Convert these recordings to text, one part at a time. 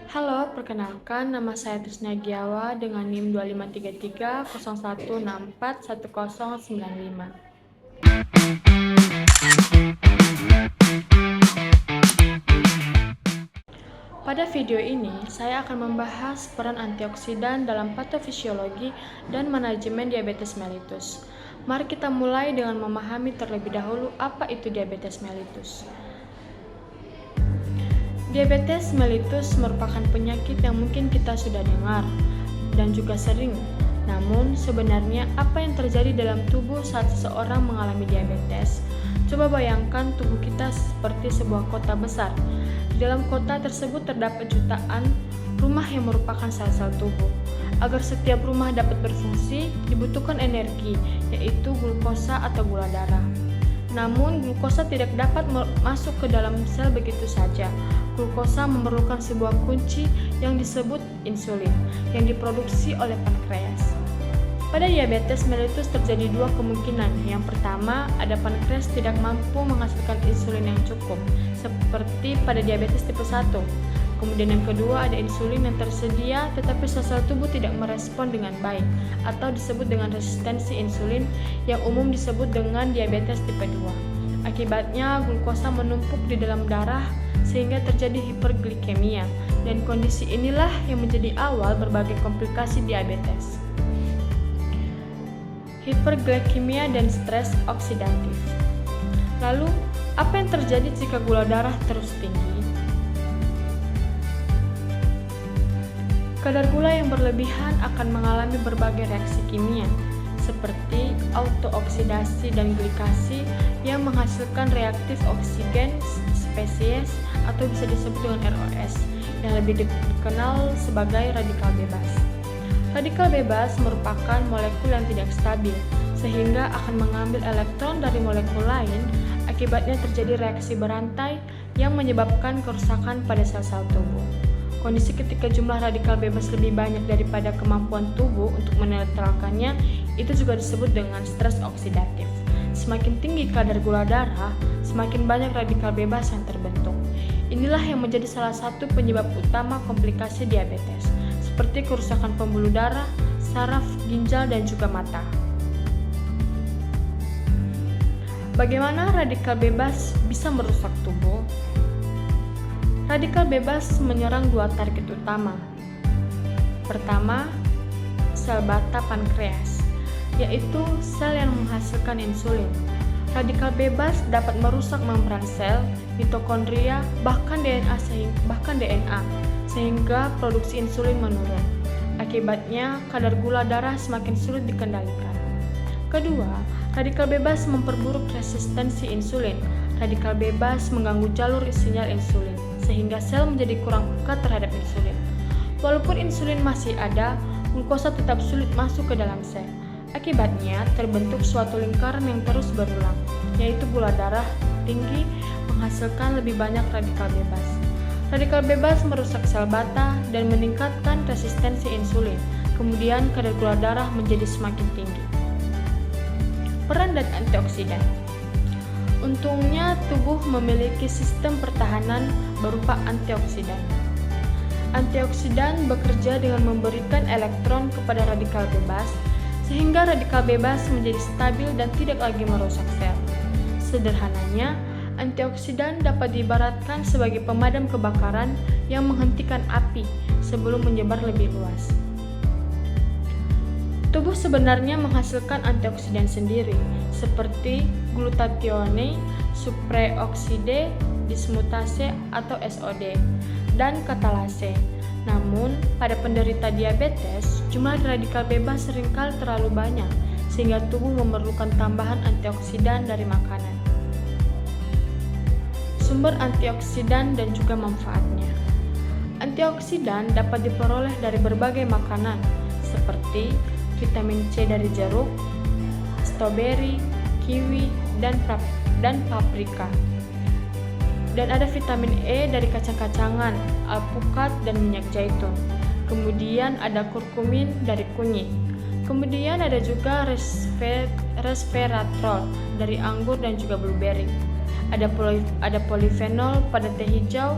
Halo, perkenalkan nama saya Trisna Giawa dengan NIM 2533 01641095. Pada video ini, saya akan membahas peran antioksidan dalam patofisiologi dan manajemen diabetes mellitus. Mari kita mulai dengan memahami terlebih dahulu apa itu diabetes mellitus. Diabetes mellitus merupakan penyakit yang mungkin kita sudah dengar dan juga sering. Namun, sebenarnya apa yang terjadi dalam tubuh saat seseorang mengalami diabetes? Coba bayangkan tubuh kita seperti sebuah kota besar. Di dalam kota tersebut terdapat jutaan rumah yang merupakan sel-sel tubuh. Agar setiap rumah dapat berfungsi, dibutuhkan energi, yaitu glukosa atau gula darah. Namun, glukosa tidak dapat masuk ke dalam sel begitu saja. Glukosa memerlukan sebuah kunci yang disebut insulin, yang diproduksi oleh pankreas. Pada diabetes mellitus terjadi dua kemungkinan. Yang pertama, ada pankreas tidak mampu menghasilkan insulin yang cukup, seperti pada diabetes tipe 1. Kemudian yang kedua, ada insulin yang tersedia tetapi sel-sel tubuh tidak merespon dengan baik, atau disebut dengan resistensi insulin yang umum disebut dengan diabetes tipe 2. Akibatnya, glukosa menumpuk di dalam darah sehingga terjadi hiperglikemia, dan kondisi inilah yang menjadi awal berbagai komplikasi diabetes. Hiperglikemia dan stres oksidatif. Lalu, apa yang terjadi jika gula darah terus tinggi? Kadar gula yang berlebihan akan mengalami berbagai reaksi kimia, seperti autooksidasi dan glikasi yang menghasilkan reaktif oksigen spesies atau bisa disebut dengan ROS, yang lebih dikenal sebagai radikal bebas. Radikal bebas merupakan molekul yang tidak stabil, sehingga akan mengambil elektron dari molekul lain. Akibatnya terjadi reaksi berantai yang menyebabkan kerusakan pada sel-sel tubuh. Kondisi ketika jumlah radikal bebas lebih banyak daripada kemampuan tubuh untuk menetralkannya itu juga disebut dengan stres oksidatif. Semakin tinggi kadar gula darah, semakin banyak radikal bebas yang terbentuk. Inilah yang menjadi salah satu penyebab utama komplikasi diabetes, seperti kerusakan pembuluh darah, saraf, ginjal, dan juga mata. Bagaimana radikal bebas bisa merusak tubuh? Radikal bebas menyerang dua target utama. Pertama, sel beta pankreas, yaitu sel yang menghasilkan insulin. Radikal bebas dapat merusak membran sel, mitokondria, bahkan DNA, sehingga produksi insulin menurun. Akibatnya, kadar gula darah semakin sulit dikendalikan. Kedua, radikal bebas memperburuk resistensi insulin. Radikal bebas mengganggu jalur sinyal insulin, sehingga sel menjadi kurang peka terhadap insulin. Walaupun insulin masih ada, glukosa tetap sulit masuk ke dalam sel. Akibatnya, terbentuk suatu lingkaran yang terus berulang, yaitu gula darah tinggi menghasilkan lebih banyak radikal bebas. Radikal bebas merusak sel beta dan meningkatkan resistensi insulin. Kemudian, kadar gula darah menjadi semakin tinggi. Peran dan antioksidan. Untungnya, tubuh memiliki sistem pertahanan berupa antioksidan. Antioksidan bekerja dengan memberikan elektron kepada radikal bebas, sehingga radikal bebas menjadi stabil dan tidak lagi merusak sel. Sederhananya, antioksidan dapat diibaratkan sebagai pemadam kebakaran yang menghentikan api sebelum menyebar lebih luas. Tubuh sebenarnya menghasilkan antioksidan sendiri, seperti glutatione, supreokside dismutase atau SOD, dan katalase. Namun, pada penderita diabetes, jumlah radikal bebas seringkali terlalu banyak, sehingga tubuh memerlukan tambahan antioksidan dari makanan. Sumber antioksidan dan juga manfaatnya. Antioksidan dapat diperoleh dari berbagai makanan, seperti vitamin C dari jeruk, stroberi, kiwi, dan paprika. Dan ada vitamin E dari kacang-kacangan, alpukat, dan minyak zaitun. Kemudian ada kurkumin dari kunyit. Kemudian ada juga resveratrol dari anggur dan juga blueberry. Ada polifenol pada teh hijau,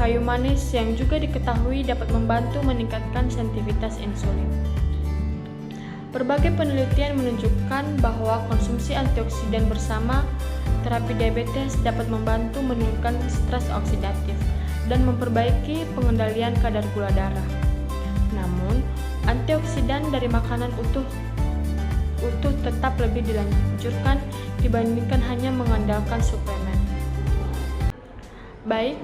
kayu manis yang juga diketahui dapat membantu meningkatkan sensitivitas insulin. Berbagai penelitian menunjukkan bahwa konsumsi antioksidan bersama terapi diabetes dapat membantu menurunkan stres oksidatif dan memperbaiki pengendalian kadar gula darah. Namun, antioksidan dari makanan utuh tetap lebih dilanjurkan dibandingkan hanya mengandalkan suplemen. Baik,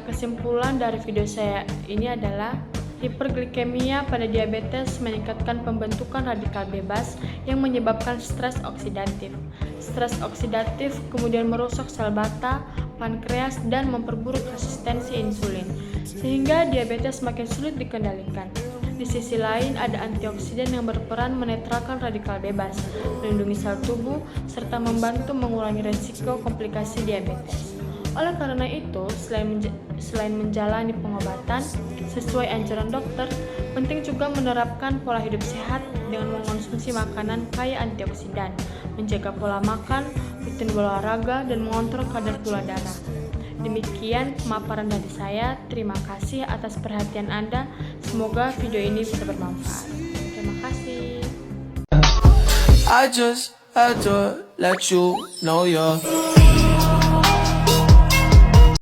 kesimpulan dari video saya ini adalah hiperglikemia pada diabetes meningkatkan pembentukan radikal bebas yang menyebabkan stres oksidatif. Stres oksidatif kemudian merusak sel bata, pankreas, dan memperburuk resistensi insulin, sehingga diabetes makin sulit dikendalikan. Di sisi lain, ada antioksidan yang berperan menetralkan radikal bebas, melindungi sel tubuh, serta membantu mengurangi risiko komplikasi diabetes. Oleh karena itu, selain menjalani pengobatan sesuai anjuran dokter, penting juga menerapkan pola hidup sehat dengan mengonsumsi makanan kaya antioksidan, menjaga pola makan, rutin berolahraga, dan mengontrol kadar gula darah. Demikian pemaparan dari saya. Terima kasih atas perhatian Anda. Semoga video ini bisa bermanfaat. Terima kasih. I just had to let you know you're